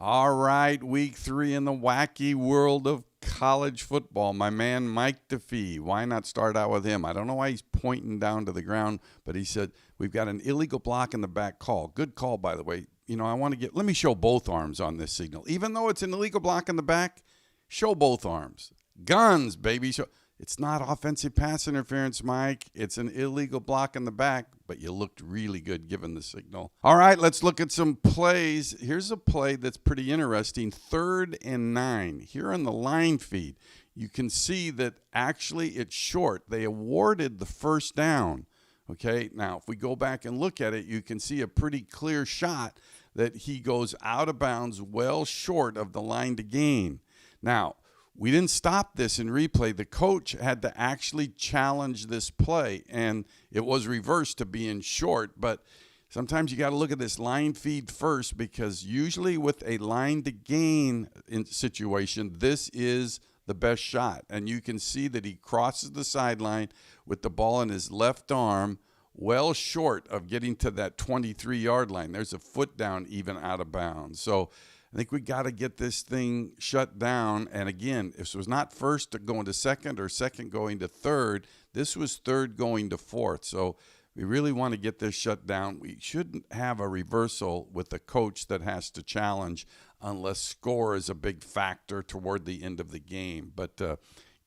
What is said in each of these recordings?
All right, week 3 in the wacky world of college football. My man Mike DeFee. Why not start out with him? I don't know why he's pointing down to the ground, but he said, we've got an illegal block in the back call. Good call, by the way. Let me show both arms on this signal. Even though it's an illegal block in the back, show both arms. Guns, baby. It's not offensive pass interference, Mike. It's an illegal block in the back, but you looked really good given the signal. All right, let's look at some plays. Here's a play that's pretty interesting. 3rd and 9. Here on the line feed, you can see that actually it's short. They awarded the first down. Okay, now if we go back and look at it, you can see a pretty clear shot that he goes out of bounds well short of the line to gain. Now, we didn't stop this in replay. The coach had to actually challenge this play, and it was reversed to being short. But sometimes you got to look at this line feed first, because usually with a line to gain situation, this is the best shot. And you can see that he crosses the sideline with the ball in his left arm, well short of getting to that 23-yard line. There's a foot down even out of bounds. So I think we got to get this thing shut down. And again, if it was not first going to second or second going to third, this was third going to fourth. So we really want to get this shut down. We shouldn't have a reversal with the coach that has to challenge unless score is a big factor toward the end of the game. But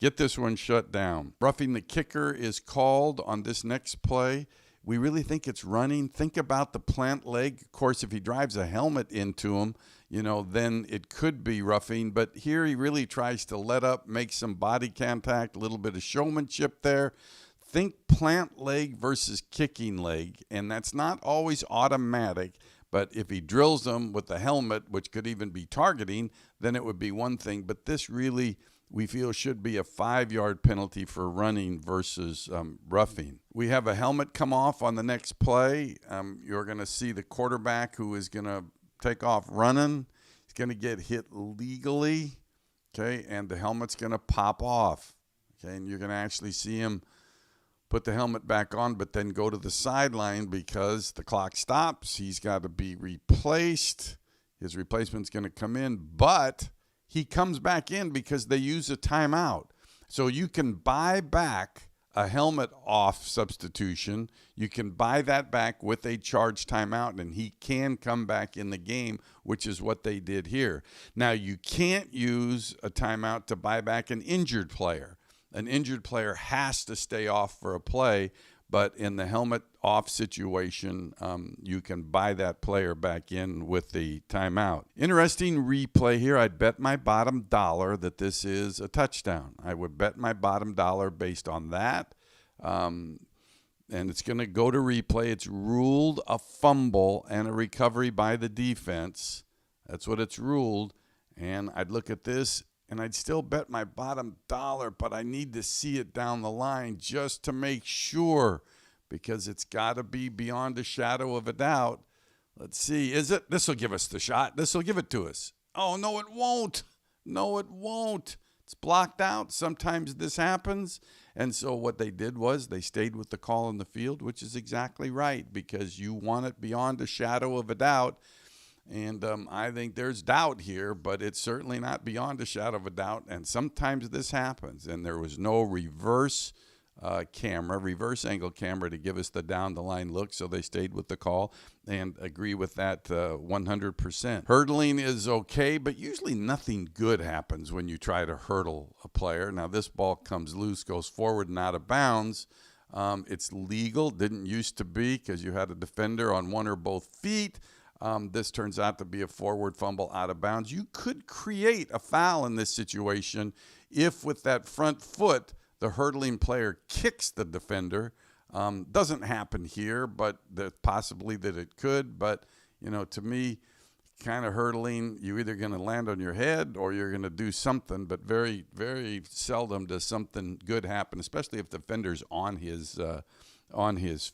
get this one shut down. Roughing the kicker is called on this next play. We really think it's running. Think about the plant leg. Of course, if he drives a helmet into him, then it could be roughing. But here he really tries to let up, make some body contact, a little bit of showmanship there. Think plant leg versus kicking leg, and that's not always automatic. But if he drills them with the helmet, which could even be targeting, then it would be one thing. But this really, we feel, should be a 5-yard penalty for running versus roughing. We have a helmet come off on the next play. You're going to see the quarterback who is going to take off running. He's going to get hit legally, okay, and the helmet's going to pop off, okay, and you're going to actually see him put the helmet back on, but then go to the sideline because the clock stops. He's got to be replaced. His replacement's going to come in, but he comes back in because they use a timeout. So you can buy back a helmet off substitution. You can buy that back with a charged timeout, and he can come back in the game, which is what they did here. Now, you can't use a timeout to buy back an injured player. An injured player has to stay off for a play, but in the helmet off situation, you can buy that player back in with the timeout. Interesting replay here. I'd bet my bottom dollar that this is a touchdown. I would bet my bottom dollar based on that. And it's going to go to replay. It's ruled a fumble and a recovery by the defense. That's what it's ruled. And I'd look at this, and I'd still bet my bottom dollar, but I need to see it down the line just to make sure, because it's got to be beyond a shadow of a doubt. Let's see. Is it? This will give us the shot. This will give it to us. Oh, no, it won't. No, it won't. It's blocked out. Sometimes this happens. And so what they did was they stayed with the call in the field, which is exactly right, because you want it beyond a shadow of a doubt. And I think there's doubt here, but it's certainly not beyond a shadow of a doubt. And sometimes this happens. And there was no reverse angle camera to give us the down the line look. So they stayed with the call and agree with that 100%. Hurdling is okay, but usually nothing good happens when you try to hurdle a player. Now this ball comes loose, goes forward and out of bounds. It's legal. Didn't used to be because you had a defender on one or both feet. This turns out to be a forward fumble out of bounds. You could create a foul in this situation if with that front foot, the hurdling player kicks the defender. Doesn't happen here, but possibly that it could. But, to me, kind of hurdling, you're either going to land on your head or you're going to do something, but very, very seldom does something good happen, especially if the defender's on his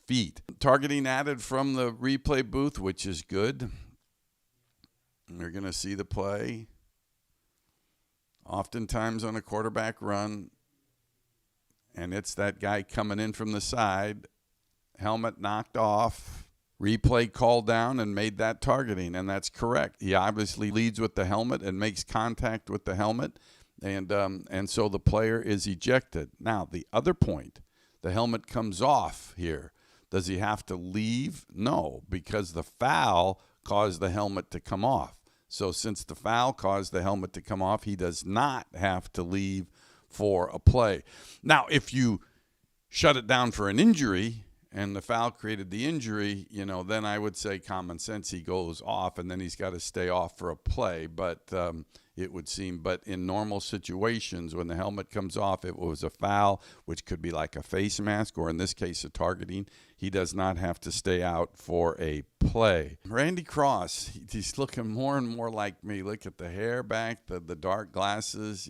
feet. Targeting added from the replay booth, which is good. You're going to see the play. Oftentimes on a quarterback run, and it's that guy coming in from the side, helmet knocked off, Replay called down and made that targeting, and that's correct. He obviously leads with the helmet and makes contact with the helmet, and so the player is ejected. Now, the other point, the helmet comes off here. Does he have to leave? No, because the foul caused the helmet to come off. So since the foul caused the helmet to come off, he does not have to leave for a play. Now, if you shut it down for an injury and the foul created the injury, then I would say common sense, he goes off and then he's got to stay off for a play. But it would seem, but in normal situations, when the helmet comes off, it was a foul, which could be like a face mask or in this case, a targeting. He does not have to stay out for a play. Randy Cross, he's looking more and more like me. Look at the hair back, the dark glasses,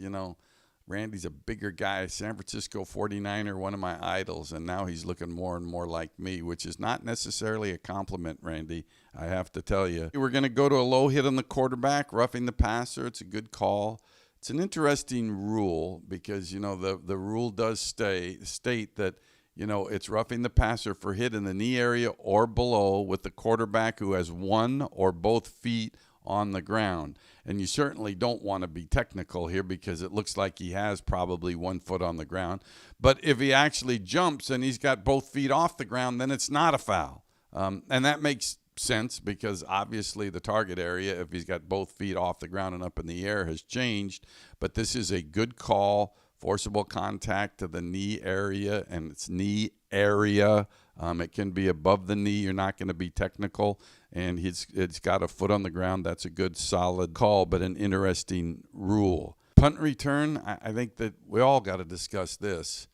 Randy's a bigger guy, San Francisco 49er, one of my idols, and now he's looking more and more like me, which is not necessarily a compliment, Randy, I have to tell you. We're going to go to a low hit on the quarterback, roughing the passer. It's a good call. It's an interesting rule because, the rule does state that, it's roughing the passer for hit in the knee area or below with the quarterback who has one or both feet on the ground. And you certainly don't want to be technical here because it looks like he has probably 1 foot on the ground. But if he actually jumps and he's got both feet off the ground, then it's not a foul. And that makes sense because obviously the target area, if he's got both feet off the ground and up in the air, has changed. But this is a good call. Forcible contact to the knee area, and it's knee area. It can be above the knee. You're not going to be technical, and it's got a foot on the ground. That's a good, solid call, but an interesting rule. Punt return, I think that we all got to discuss this.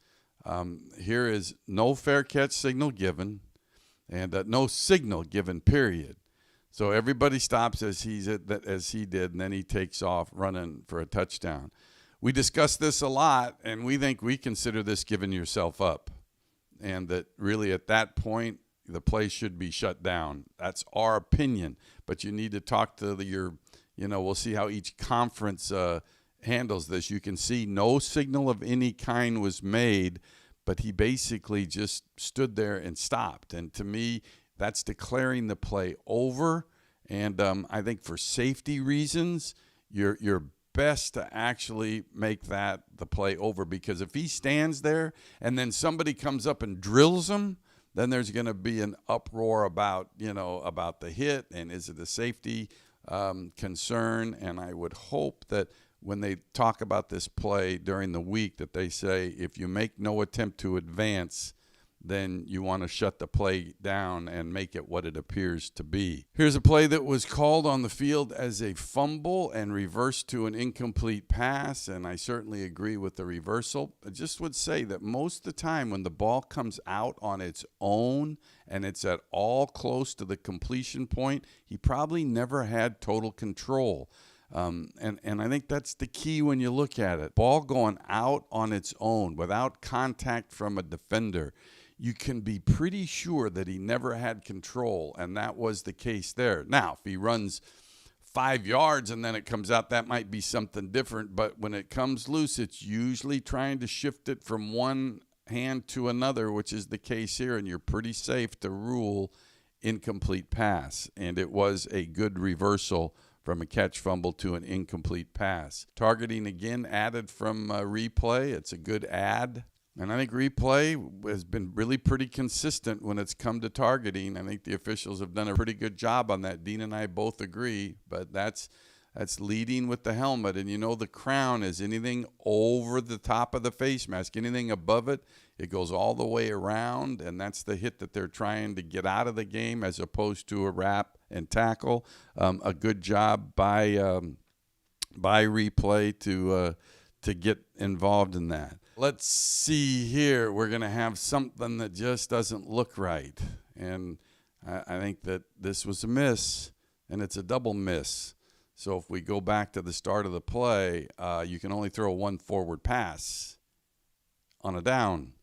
Here is no fair catch signal given, and no signal given, period. So everybody stops as he did, and then he takes off running for a touchdown. We discuss this a lot, and we think we consider this giving yourself up, and that really at that point, the play should be shut down. That's our opinion, but you need to talk to we'll see how each conference handles this. You can see no signal of any kind was made, but he basically just stood there and stopped. And to me, that's declaring the play over, and I think for safety reasons, you're best to actually make that the play over, because if he stands there and then somebody comes up and drills him, then there's going to be an uproar about the hit and is it a safety concern. And I would hope that when they talk about this play during the week that they say if you make no attempt to advance, then you want to shut the play down and make it what it appears to be. Here's a play that was called on the field as a fumble and reversed to an incomplete pass, and I certainly agree with the reversal. I just would say that most of the time when the ball comes out on its own and it's at all close to the completion point, he probably never had total control. And I think that's the key when you look at it. Ball going out on its own without contact from a defender, you can be pretty sure that he never had control, and that was the case there. Now, if he runs 5 yards and then it comes out, that might be something different, but when it comes loose, it's usually trying to shift it from one hand to another, which is the case here, and you're pretty safe to rule incomplete pass, and it was a good reversal from a catch fumble to an incomplete pass. Targeting again added from replay. It's a good add. And I think replay has been really pretty consistent when it's come to targeting. I think the officials have done a pretty good job on that. Dean and I both agree, but that's leading with the helmet. And the crown is anything over the top of the face mask, anything above it, it goes all the way around, and that's the hit that they're trying to get out of the game as opposed to a wrap and tackle. A good job by replay to get involved in that. Let's see here. We're going to have something that just doesn't look right. And I think that this was a miss, and it's a double miss. So if we go back to the start of the play, you can only throw one forward pass on a down.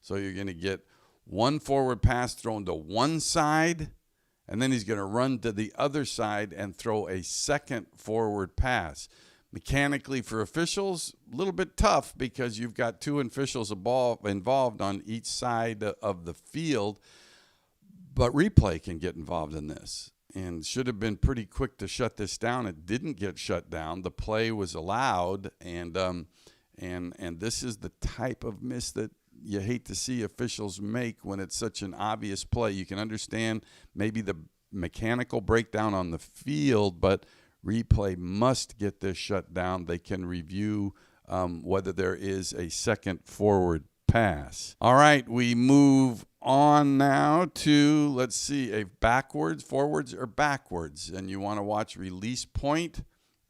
So you're going to get one forward pass thrown to one side, and then he's going to run to the other side and throw a second forward pass. Mechanically for officials, a little bit tough because you've got two officials involved on each side of the field. But replay can get involved in this and should have been pretty quick to shut this down. It didn't get shut down. The play was allowed, and this is the type of miss that you hate to see officials make when it's such an obvious play. You can understand maybe the mechanical breakdown on the field, but replay must get this shut down. They can review whether there is a second forward pass. All right, we move on now to, let's see, a backwards, forwards, or backwards. And you want to watch release point.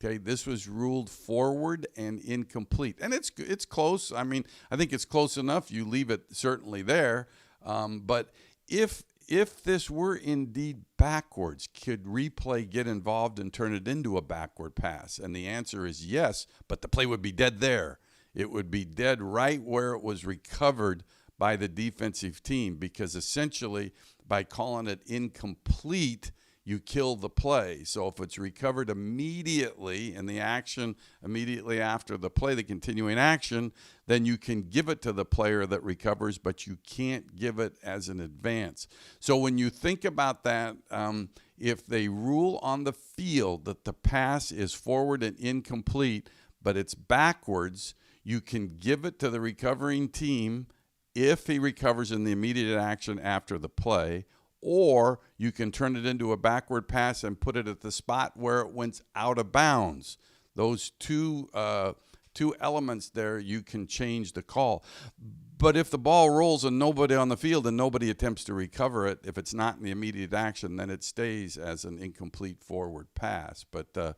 Okay, this was ruled forward and incomplete. And it's close. I mean, I think it's close enough. You leave it certainly there. But if this were indeed backwards, could replay get involved and turn it into a backward pass? And the answer is yes, but the play would be dead there. It would be dead right where it was recovered by the defensive team, because essentially by calling it incomplete, you kill the play. So if it's recovered immediately in the action, immediately after the play, the continuing action, then you can give it to the player that recovers, but you can't give it as an advance. So when you think about that, if they rule on the field that the pass is forward and incomplete, but it's backwards, you can give it to the recovering team if he recovers in the immediate action after the play, or you can turn it into a backward pass and put it at the spot where it went out of bounds. Those two elements there, you can change the call. But if the ball rolls and nobody on the field and nobody attempts to recover it, if it's not in the immediate action, then it stays as an incomplete forward pass. But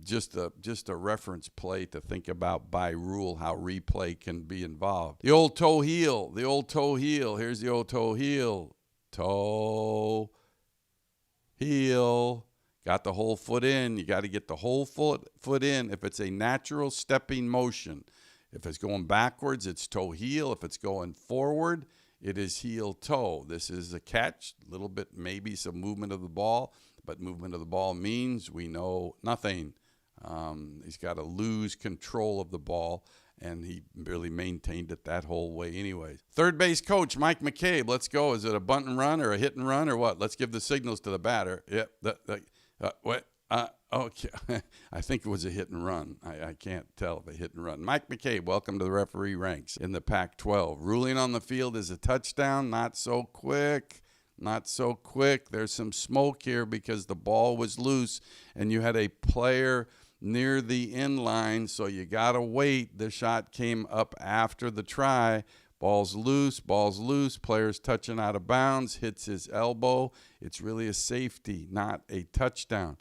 just a reference play to think about by rule how replay can be involved. The old toe heel. Here's the old toe heel. Toe heel. Got the whole foot in. You got to get the whole foot in. If it's a natural stepping motion, if it's going backwards, it's toe heel. If it's going forward, it is heel toe. This is a catch. A little bit, maybe some movement of the ball. But movement of the ball means we know nothing. He's got to lose control of the ball, and he really maintained it that whole way anyways. Third base coach, Mike McCabe. Let's go. Is it a bunt and run or a hit and run or what? Let's give the signals to the batter. Yep. Okay. I think it was a hit and run. I can't tell if a hit and run. Mike McCabe, welcome to the referee ranks in the Pac-12. Ruling on the field is a touchdown. Not so quick. There's some smoke here because the ball was loose and you had a player near the end line, so you got to wait. The shot came up after the try. Ball's loose, player's touching out of bounds, hits his elbow. It's really a safety, not a touchdown.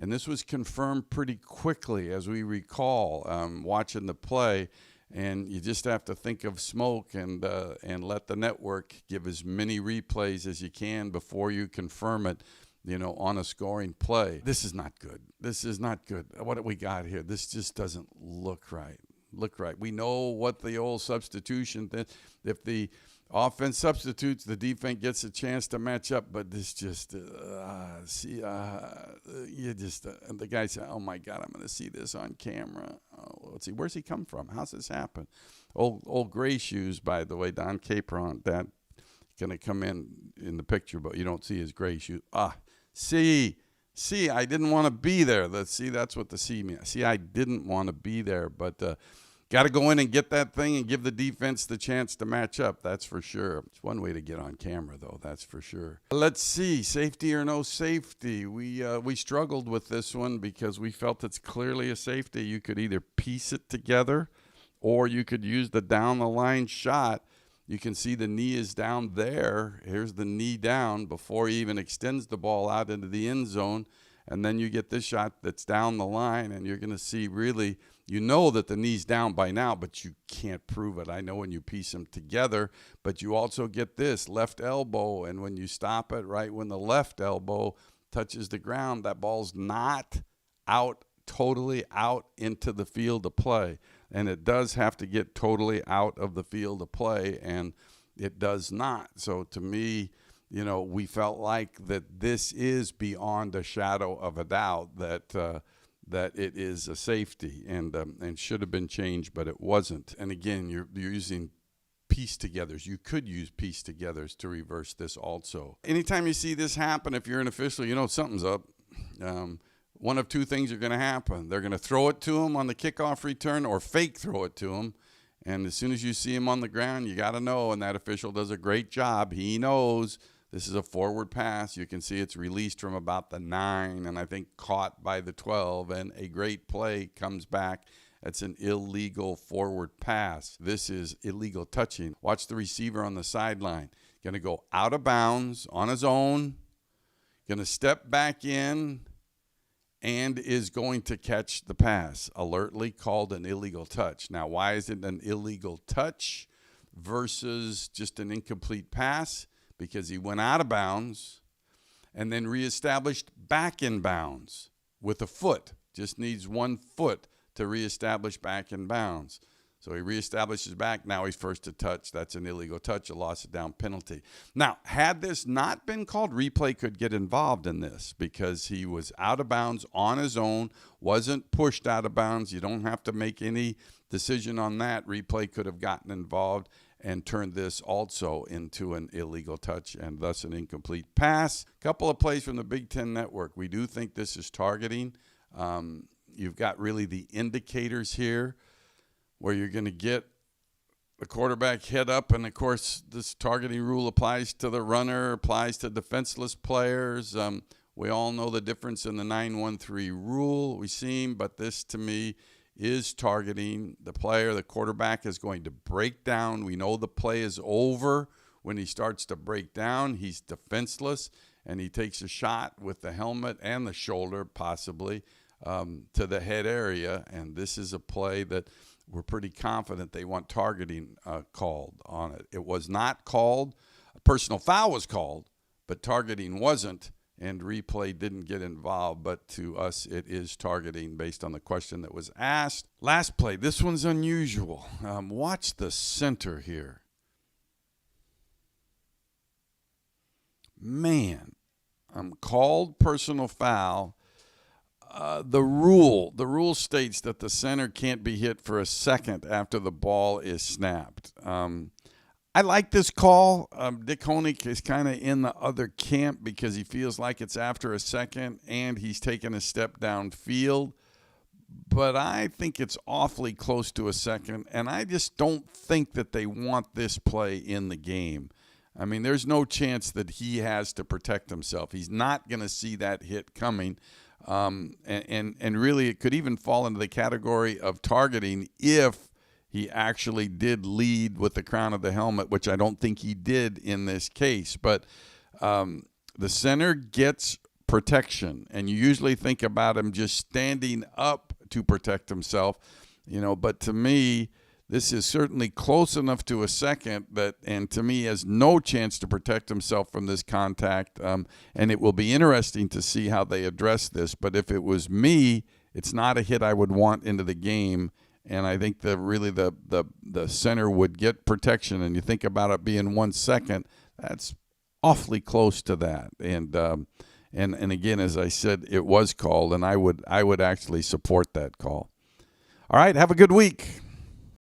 And this was confirmed pretty quickly, as we recall, watching the play. And you just have to think of smoke and let the network give as many replays as you can before you confirm it, on a scoring play. This is not good. What do we got here? This just doesn't look right. We know what the old substitution, if the offense substitutes, the defense gets a chance to match up, but this just, the guy said, oh my God, I'm going to see this on camera. Oh, let's see, where's he come from? How's this happen? Old gray shoes, by the way, Don Capron, that going to come in the picture, but you don't see his gray shoes. See, I didn't want to be there. That's what the see means. See, I didn't want to be there, but got to go in and get that thing and give the defense the chance to match up. That's for sure. It's one way to get on camera, though. That's for sure. Let's see, safety or no safety. We struggled with this one because we felt it's clearly a safety. You could either piece it together, or you could use the down the line shot. You can see the knee is down there. Here's the knee down before he even extends the ball out into the end zone. And then you get this shot that's down the line, and you're going to see really, that the knee's down by now, but you can't prove it. I know when you piece them together, but you also get this left elbow, and when you stop it right when the left elbow touches the ground, that ball's not totally out into the field of play. And it does have to get totally out of the field of play, and it does not. So to me, we felt like that this is beyond a shadow of a doubt that it is a safety and should have been changed, but it wasn't. And again, you're using piece-togethers. You could use piece-togethers to reverse this also. Anytime you see this happen, if you're an official, you know something's up. One of two things are going to happen. They're going to throw it to him on the kickoff return or fake throw it to him. And as soon as you see him on the ground, you got to know, and that official does a great job. He knows this is a forward pass. You can see it's released from about the 9 and I think caught by the 12, and a great play comes back. That's an illegal forward pass. This is illegal touching. Watch the receiver on the sideline. Going to go out of bounds on his own, going to step back in, and is going to catch the pass. Alertly called an illegal touch. Now, why is it an illegal touch versus just an incomplete pass? Because he went out of bounds and then reestablished back in bounds with a foot. Just needs 1 foot to reestablish back in bounds. So he reestablishes back. Now he's first to touch. That's an illegal touch, a loss of down penalty. Now, had this not been called, replay could get involved in this because he was out of bounds on his own, wasn't pushed out of bounds. You don't have to make any decision on that. Replay could have gotten involved and turned this also into an illegal touch and thus an incomplete pass. A couple of plays from the Big Ten Network. We do think this is targeting. You've got really the indicators here where you're going to get the quarterback head up, and of course this targeting rule applies to the runner, applies to defenseless players. We all know the difference in the 9-1-3 rule. We see him, but this to me is targeting the player. The quarterback is going to break down. We know the play is over when he starts to break down. He's defenseless, and he takes a shot with the helmet and the shoulder possibly to the head area, and this is a play that we're pretty confident they want targeting called on it. It was not called. A personal foul was called, but targeting wasn't, and replay didn't get involved. But to us, it is targeting based on the question that was asked. Last play. This one's unusual. Watch the center here. Man, called personal foul. The rule states that the center can't be hit for a second after the ball is snapped. I like this call. Dick Honig is kind of in the other camp because he feels like it's after a second and he's taken a step downfield. But I think it's awfully close to a second, and I just don't think that they want this play in the game. I mean, there's no chance that he has to protect himself. He's not going to see that hit coming. And really it could even fall into the category of targeting if he actually did lead with the crown of the helmet, which I don't think he did in this case. But the center gets protection, and you usually think about him just standing up to protect himself, but to me, this is certainly close enough to a second and to me has no chance to protect himself from this contact. And it will be interesting to see how they address this. But if it was me, it's not a hit I would want into the game. And I think the center would get protection. And you think about it being 1 second, that's awfully close to that. And again, as I said, it was called, and I would actually support that call. All right, have a good week.